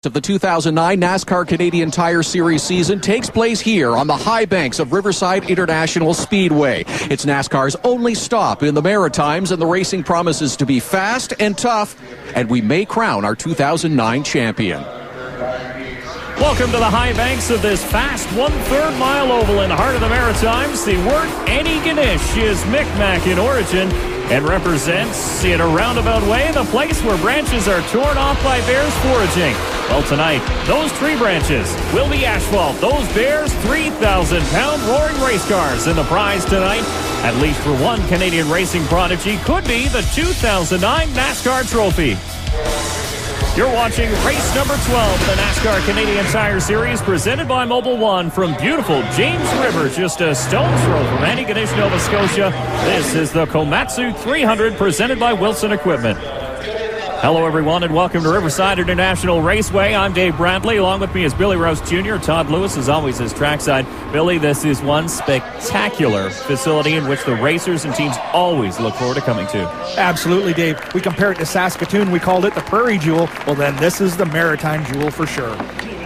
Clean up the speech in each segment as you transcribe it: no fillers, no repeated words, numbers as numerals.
of the 2009 NASCAR Canadian Tire Series season takes place here on the high banks of Riverside International Speedway. It's NASCAR's only stop in the Maritimes, and the racing promises to be fast and tough, and we may crown our 2009 champion. Welcome to the high banks of this fast one-third mile oval in the heart of the Maritimes. The word Antigonish is Micmac in origin and represents, in a roundabout way, the place where branches are torn off by bears foraging. Well, tonight, those tree branches will be asphalt. Those bears, 3,000-pound roaring race cars. And the prize tonight, at least for one Canadian racing prodigy, could be the 2009 NASCAR Trophy. You're watching race number 12 of the NASCAR Canadian Tire Series, presented by Mobil 1 from beautiful James River, just a stone's throw from Antigonish, Nova Scotia. This is the Komatsu 300, presented by Wilson Equipment. Hello, everyone, and welcome to Riverside International Raceway. I'm Dave Bradley. Along with me is Billy Rouse Jr. Todd Lewis, as always, is trackside. Billy, this is one spectacular facility in which the racers and teams always look forward to coming to. Absolutely, Dave. We compare it to Saskatoon. We called it the Prairie Jewel. Well, then this is the Maritime Jewel for sure.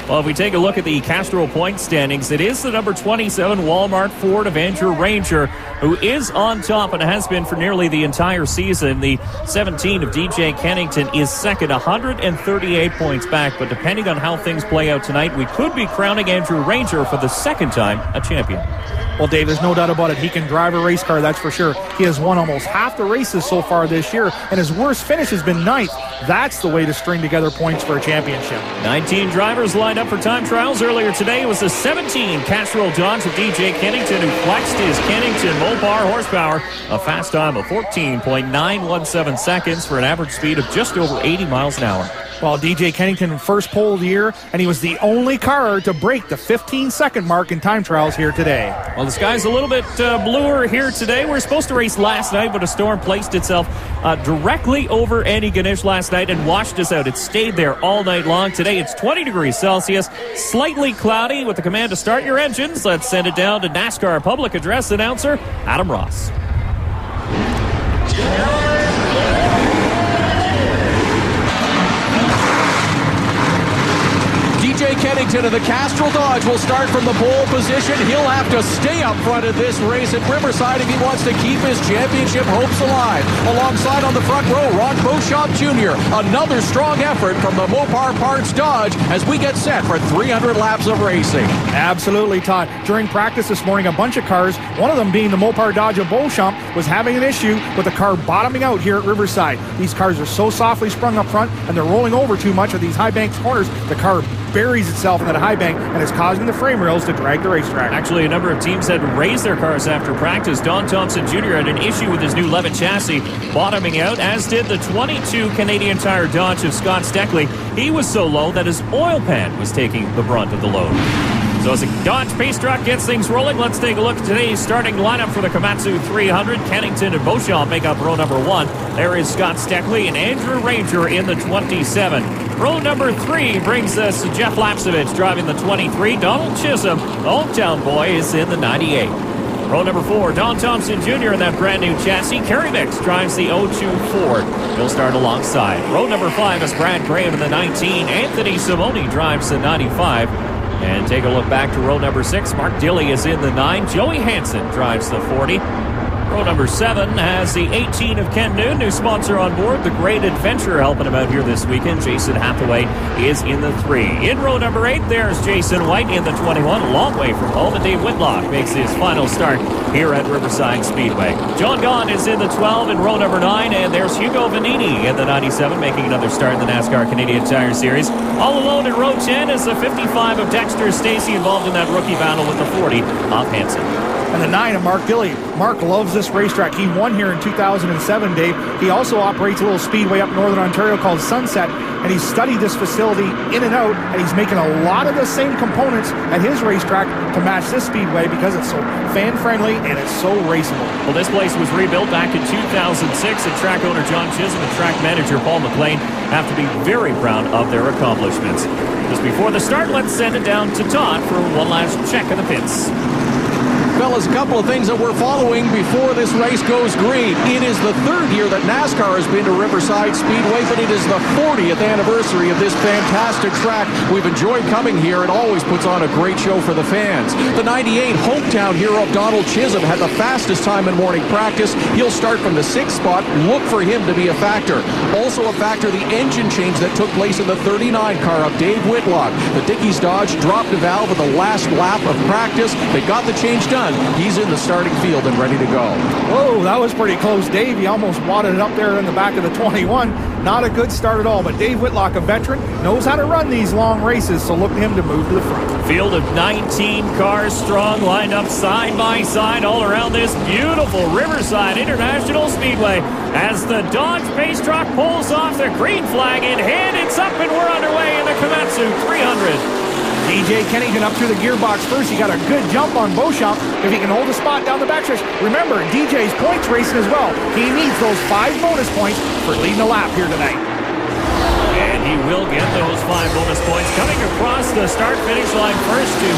Well, if we take a look at the Castro point standings, it is the number 27 Walmart Ford Avenger Ranger who is on top and has been for nearly the entire season. The 17 of DJ Kennington is second, 138 points back, but depending on how things play out tonight, we could be crowning Andrew Ranger for the second time a champion. Well, Dave, there's no doubt about it. He can drive a race car, that's for sure. He has won almost half the races so far this year, and his worst finish has been ninth. That's the way to string together points for a championship. 19 drivers lined up for time trials earlier today. It was the 17 Castrol Dodge of DJ Kennington who flexed his Kennington Mopar horsepower. A fast time of 14.917 seconds for an average speed of just over 80 miles an hour. Well, DJ Kennington, first pole of the year, and he was the only car to break the 15-second mark in time trials here today. Well, the sky's a little bit bluer here today. We were supposed to race last night, but a storm placed itself directly over Antigonish last night and washed us out. It stayed there all night long. Today, it's 20 degrees Celsius, slightly cloudy. With the command to start your engines, let's send it down to NASCAR public address announcer Adam Ross. DJ Kennington of the Castrol Dodge will start from the pole position. He'll have to stay up front of this race at Riverside if he wants to keep his championship hopes alive. Alongside on the front row, Ron Beauchamp Jr. Another strong effort from the Mopar Parts Dodge as we get set for 300 laps of racing. Absolutely, Todd. During practice this morning, a bunch of cars, one of them being the Mopar Dodge of Beauchamp, was having an issue with the car bottoming out here at Riverside. These cars are so softly sprung up front, and they're rolling over too much of these high banks corners. The car buries itself in that high bank and is causing the frame rails to drag the racetrack. Actually, a number of teams had to raise their cars after practice. Don Thompson Jr. had an issue with his new Levitt chassis bottoming out, as did the 22 Canadian Tire Dodge of Scott Steckley. He was so low that his oil pan was taking the brunt of the load. So as the Dodge Pace Truck gets things rolling, let's take a look at today's starting lineup for the Komatsu 300. Kennington and Beauchamp make up row number 1. There is Scott Steckley and Andrew Ranger in the 27. Row number 3 brings us Jeff Lapsevich driving the 23. Donald Chisholm, the hometown boy, is in the 98. Row number 4, Don Thompson Jr. in that brand new chassis. Kerry Mix drives the 02 Ford. He'll start alongside. Row number 5 is Brad Graham in the 19. Anthony Simoni drives the 95. And take a look back to row number 6. Mark Dilley is in the 9. Joey Hansen drives the 40. Row number 7 has the 18 of Ken Noon, new sponsor on board. The Great Adventure helping him out here this weekend. Jason Hathaway is in the 3. In row number 8, there's Jason White in the 21, a long way from home. And Dave Whitlock makes his final start here at Riverside Speedway. John Gahn is in the 12 in row number 9. And there's Hugo Vanini in the 97, making another start in the NASCAR Canadian Tire Series. All alone in row 10 is the 55 of Dexter Stacy, involved in that rookie battle with the 40 of Hansen. And the 9 of Mark Dilley. Mark loves this racetrack. He won here in 2007, Dave. He also operates a little speedway up northern Ontario called Sunset, and he's studied this facility in and out, and he's making a lot of the same components at his racetrack to match this speedway because it's so fan-friendly and it's so raceable. Well, this place was rebuilt back in 2006, and track owner John Chisholm and track manager Paul McLean have to be very proud of their accomplishments. Just before the start, let's send it down to Todd for one last check of the pits. Fellas, a couple of things that we're following before this race goes green. It is the third year that NASCAR has been to Riverside Speedway, but it is the 40th anniversary of this fantastic track. We've enjoyed coming here. It always puts on a great show for the fans. The 98 hometown hero of Donald Chisholm had the fastest time in morning practice. He'll start from the 6th spot. Look for him to be a factor. Also a factor, the engine change that took place in the 39 car of Dave Whitlock. The Dickies Dodge dropped a valve at the last lap of practice. They got the change done. He's in the starting field and ready to go. Whoa, that was pretty close, Dave. He almost wadded it up there in the back of the 21. Not a good start at all, but Dave Whitlock, a veteran, knows how to run these long races, so look to him to move to the front. Field of 19 cars strong, lined up side by side all around this beautiful Riverside International Speedway. As the Dodge Pace Truck pulls off the green flag in hand, it's up and we're underway in the Komatsu 300. DJ Kennington up through the gearbox first. He got a good jump on Beauchamp. If he can hold a spot down the backstretch. Remember, DJ's points racing as well. He needs those 5 bonus points for leading a lap here tonight. And he will get those 5 bonus points. Coming across the start-finish line first to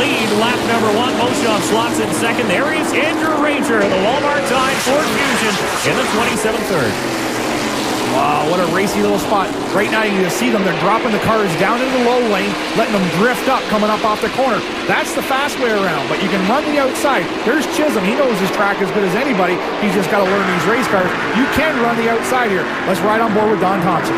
lead lap number 1. Beauchamp slots in second. There is Andrew Ranger, the Walmart Time Ford Fusion in the 27th third. Wow, what a racy little spot. Right now you can see them. They're dropping the cars down into the low lane, letting them drift up, coming up off the corner. That's the fast way around, but you can run the outside. There's Chisholm. He knows his track as good as anybody. He's just got to learn these race cars. You can run the outside here. Let's ride on board with Don Thompson.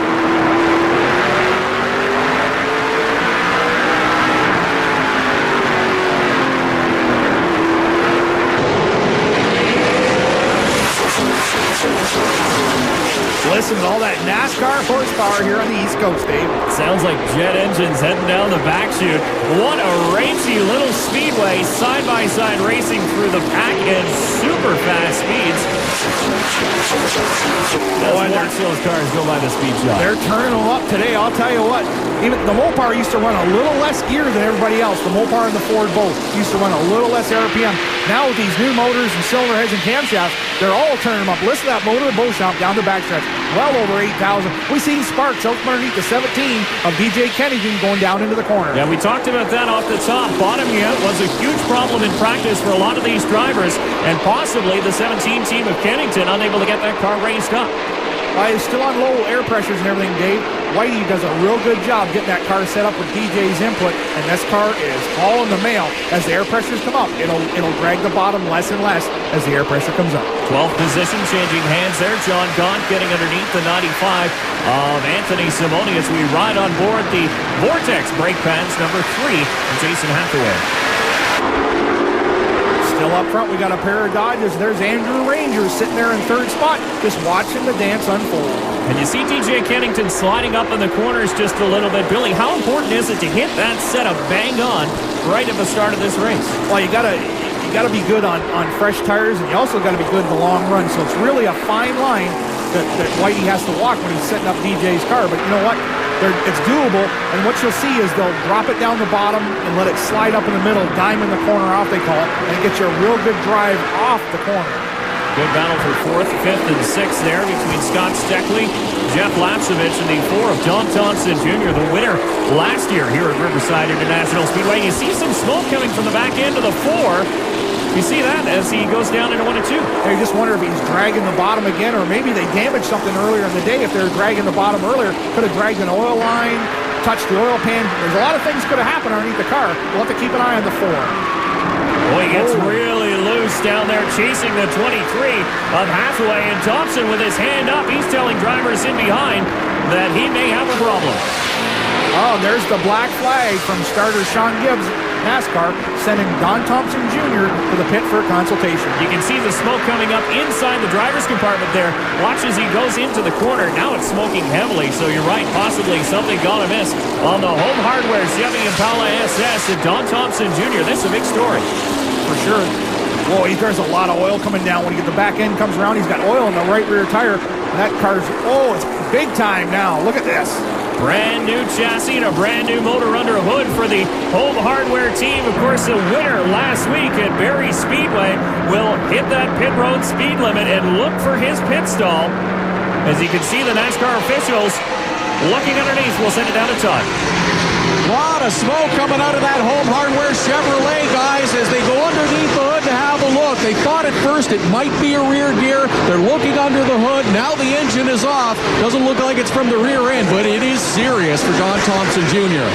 Listen to all that NASCAR horsepower here on the East Coast, Dave. Sounds like jet engines heading down the back chute. What a racy little speedway, side-by-side racing through the pack and super fast speeds. Let's watch those cars go by the speed shop. They're turning them up today, I'll tell you what. Even the Mopar used to run a little less gear than everybody else. The Mopar and the Ford both used to run a little less RPM. Now with these new motors and cylinder heads and camshafts, they're all turning them up. Listen to that motor of Beauchamp down the backstretch. Well over 8,000. We seen sparks out from underneath the 17 of DJ Kennington going down into the corner. Yeah, we talked about that off the top. Bottoming out was a huge problem in practice for a lot of these drivers, and possibly the 17 team of Kennington unable to get that car raised up. He's still on low air pressures and everything, Dave. Whitey does a real good job getting that car set up with DJ's input, and this car is hauling the mail. As the air pressures come up, it'll drag the bottom less and less as the air pressure comes up. 12th position, changing hands there. John Gaunt getting underneath the 95 of Anthony Simoni as we ride on board the Vortex brake pads number 3 from Jason Hathaway. Still up front, we got a pair of Dodges. There's Andrew Ranger sitting there in 3rd spot, just watching the dance unfold. And you see DJ Kennington sliding up in the corners just a little bit. Billy, how important is it to hit that setup bang on right at the start of this race? Well, you gotta be good on fresh tires, and you also gotta be good in the long run. So it's really a fine line that Whitey has to walk when he's setting up DJ's car. But you know what? It's doable, and what you'll see is they'll drop it down the bottom and let it slide up in the middle, dime in the corner off, they call it, and get you a real good drive off the corner. Good battle for 4th, 5th, and 6th there between Scott Steckley, Jeff Lapsovich, and the 4 of Don Thompson Jr., the winner last year here at Riverside International Speedway. You see some smoke coming from the back end of the 4. You see that as he goes down into 1 and 2. You just wonder if he's dragging the bottom again, or maybe they damaged something earlier in the day. If they're dragging the bottom earlier, could have dragged an oil line, touched the oil pan. There's a lot of things could have happened underneath the car. We'll have to keep an eye on the 4. Boy, he gets really loose down there, chasing the 23 of Hathaway, and Thompson with his hand up. He's telling drivers in behind that he may have a problem. Oh, there's the black flag from starter Sean Gibbs, NASCAR, sending Don Thompson Jr. to the pit for a consultation. You can see the smoke coming up inside the driver's compartment there. Watch as he goes into the corner. Now it's smoking heavily, so you're right, possibly something gone amiss on the Home Hardware Chevy Impala SS and Don Thompson Jr. This is a big story. For sure. Whoa, there's a lot of oil coming down. When you get the back end comes around, he's got oil in the right rear tire. And that car's, it's big time now. Look at this. Brand new chassis and a brand new motor under hood for the Home Hardware team. Of course, the winner last week at Barrie Speedway will hit that pit road speed limit and look for his pit stall. As you can see the NASCAR officials looking underneath. We'll send it down to Todd. What a of smoke coming out of that Home Hardware Chevrolet, guys, as they go underneath the hood to have a look. They thought at first it might be a rear gear. They're looking under the hood. Now the engine is off. Doesn't look like it's from the rear end, but it is serious for Don Thompson Jr.